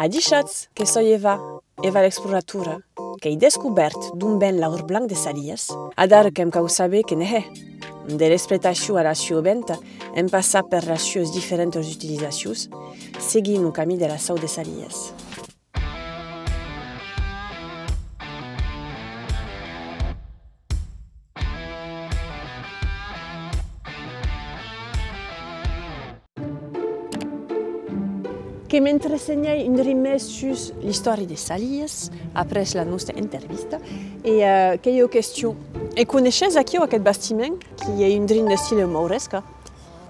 Adichatz que soy Eva l'exploratura, que he descobert d'un ben l'aur blanc de Salies, a dar que em cau saber que nehe. De l'exploitació a la cioventa, hem passat per les sues diferents utilitzacions, seguint un camí de la sau de Salies. Que m'entresegnai un rimès sus l'història de Salies, après la nostra entrevista, e que hi ha qüestió. E coneixes aquí aquest bastiment, qui és un drin d'estil mauresca?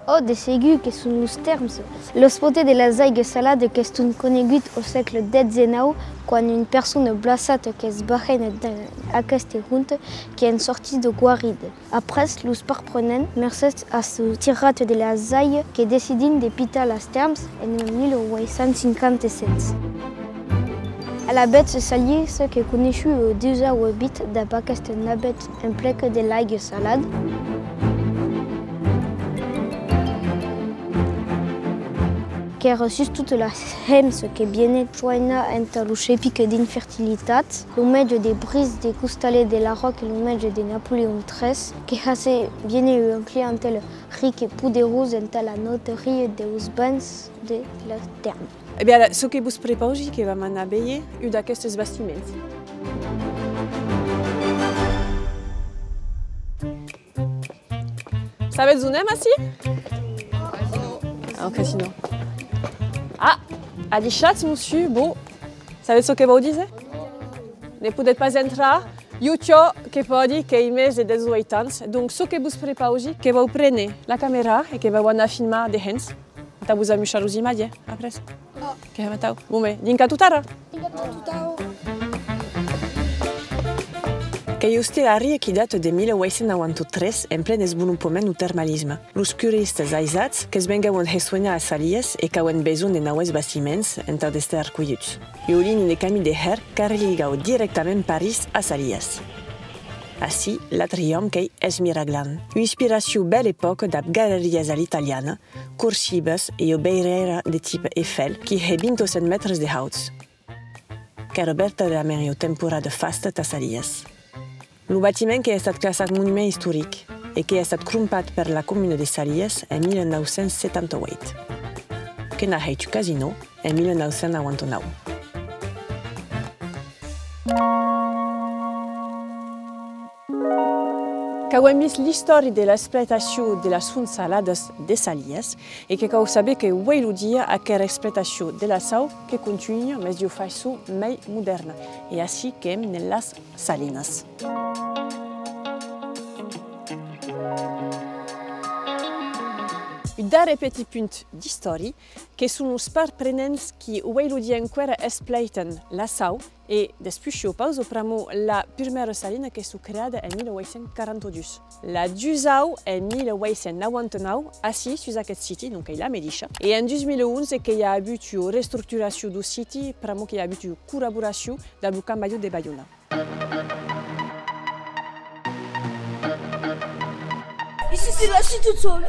Oh, de segur que són els termes. L'hospite de les aigues salades que són conegut al segle XIX quan una persona blassata que es barrena d'aquesta junta que han sortit de guarida. Après, els parprenent mercès a la tirada de les aigues que decidin de pitar les termes en 1857. A la bête salier, ce que coneixu el 2008 d'aquesta nabet en plec de l'aigua salada. Que a reçut totes les hems que vienen joina entre los èpiques d'infertilitat, el metge de Brice de Costalet de la Roque et le metge de Napoléon III, que hace viene une clientèle riche et poderosa entre la noterie dels bens de la terme. Eh bien, ce que vous prepareu que vam anar a veure un d'aquests bastiments. Sabeu on anem, ací? Al casino. Ah, adichatz, monsieur, bon, sabeu ce que vau dizer? Ne podet pas entrar, iutio que pot dir que hi més de 18 anys, donc ce que vous prepareu que vau prene la camera e que vau anar a filmar de hens. Ta vos amuixar-vos imatge, après. Que matau. Bon, bé, dinca tutara. Dinca tutau. Que este àrea que data de 1893 en plen desenvolupament del termalisme. Els turistes aïsats que es vengueuen resonar a Salies e que hauen besoin de noues bastiments entre d'estar arcolluts. I olin de camí de her que religau directament París a Salies. Així, l'atrium que és miraglant. Una inspiració belle època de galeries a l'italiana, cursives e obeirera de tipus Eiffel, que ha 27 metres de hauts. Que Roberta de la Merio temporada fasta a Salies. El bâtiment que ha estat classat monument històric i que ha estat crompat per la comuna de Salies en 1978, que n'ha fet casino en 1999. Que heu vist l'història de l'exploitació de les fonts salades de Salies i que heu sabut que avui el dia aquesta exploitació de la sau que continua més de façó més moderna i així que hem en les salines. Un darrer petit punt d'història que són els parprenents que avui el dia encara exploiten la sau e després pausa pramo la primera salina que s'ha creada en 1842. La dusau en 1899, així sus aquest siti, donc la Medisha. Et en 2011 que hi ha hagut una reestructuració del siti, pramo que hi ha hagut una col·laboració del Camp Major de Bayona. Ici c'est la cité de sol.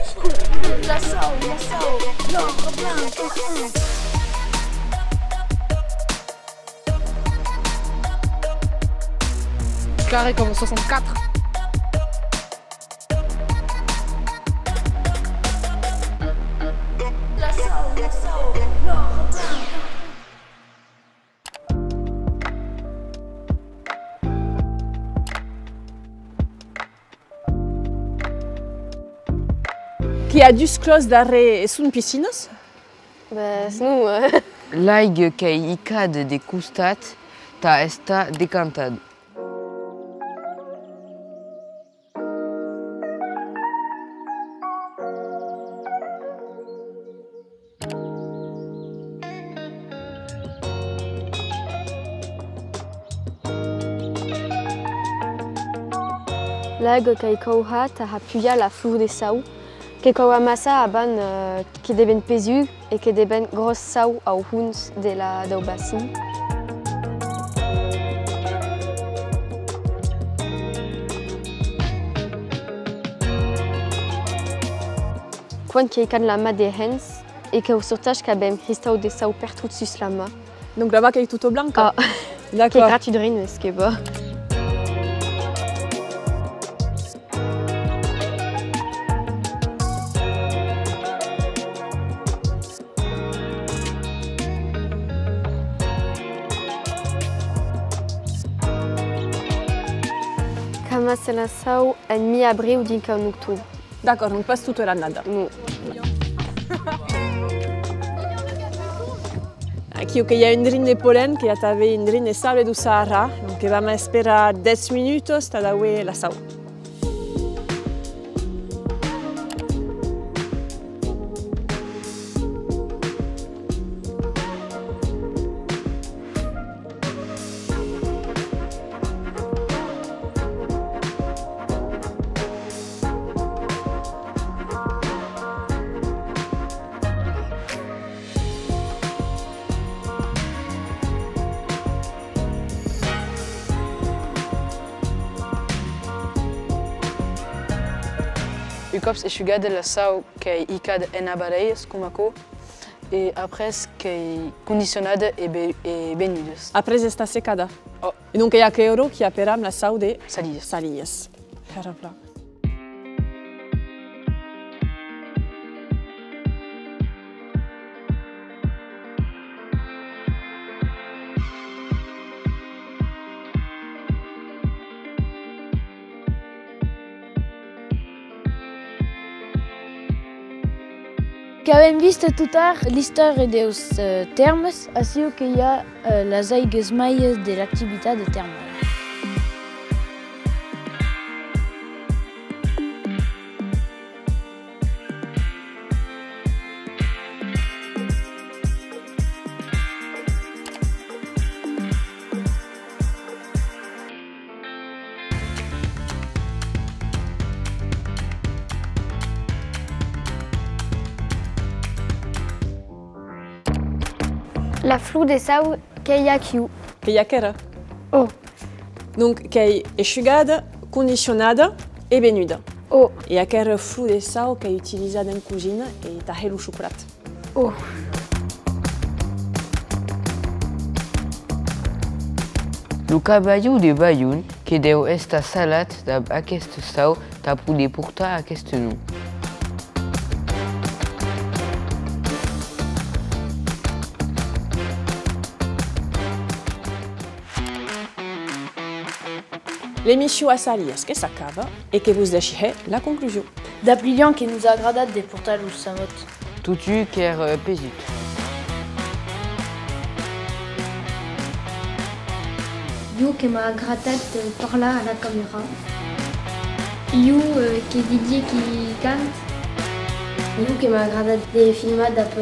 La sau, l'or blanc. Carré comme 64. La sau, l'or blanc. Qui a dus clos darrere sunt piscines? Nous, L'aigua que hi cade de costat està decantada. l'aigua que hi courà a pujar la flor de sau, que courà massa abans que deben pesu e que deben gros sau au huns del bassin. Quan que hi can la mà de hens e que ho sortage que abem ristau de sau per tot sus la mà, Donc la vaca est tutto blanca? Ah, che D'accord. gratitude, ce qui est pas. Kama se la sau en mi-abril din ca în octombrie. D'accord, donc pas tutto l'annata. Nu. Aqui o que hi ha un drin de pollen, que ja t'avei un drin de sable do Sahara, donc que vam esperar 10 minutos, ta daue la sau. O cops enxugada la sau que é icada em abareias com maco e apres que é condicionada e benhudas. Après esta secada. Oh. E donc hi ha que euro que aperam la sau de Salias. salies. Carapla. Que avem vist tutar l'història dels termes, així que hi ha les aigues maies de l'activitat de terme. La flou de sau que hi ha aquí. Que hi ha que era. Oh. Donc que é enxugada, condicionada e benuda. Oh. E aquele flou de sau que é utilizado em cozinha e tá o chocolate. Oh. O caballo de Bayonne, que deu esta salat d'aquest sau, t'ha poder portar aquest nom. L'émission a salies que s'acaba et que vous deixerez la conclusion. D'apliant que nous a agradat de portar los samot. Tutu quer pesit. You que m'ha agradat de parlar a la caméra. You que Didier qui cante. You que m'ha agradat de filmar d'ap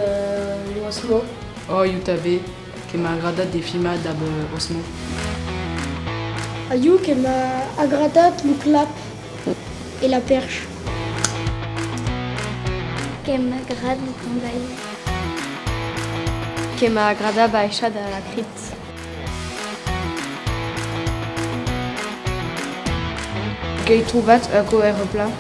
l'Osmo. Oh, eu també que m'ha agradat de filmar d'ab Osmo. A you que m'ha agradat le clap et la perche. Que m'agrada le condaï. Que m'a agradat baixar de la crypte. Que he trobat a aeroplan.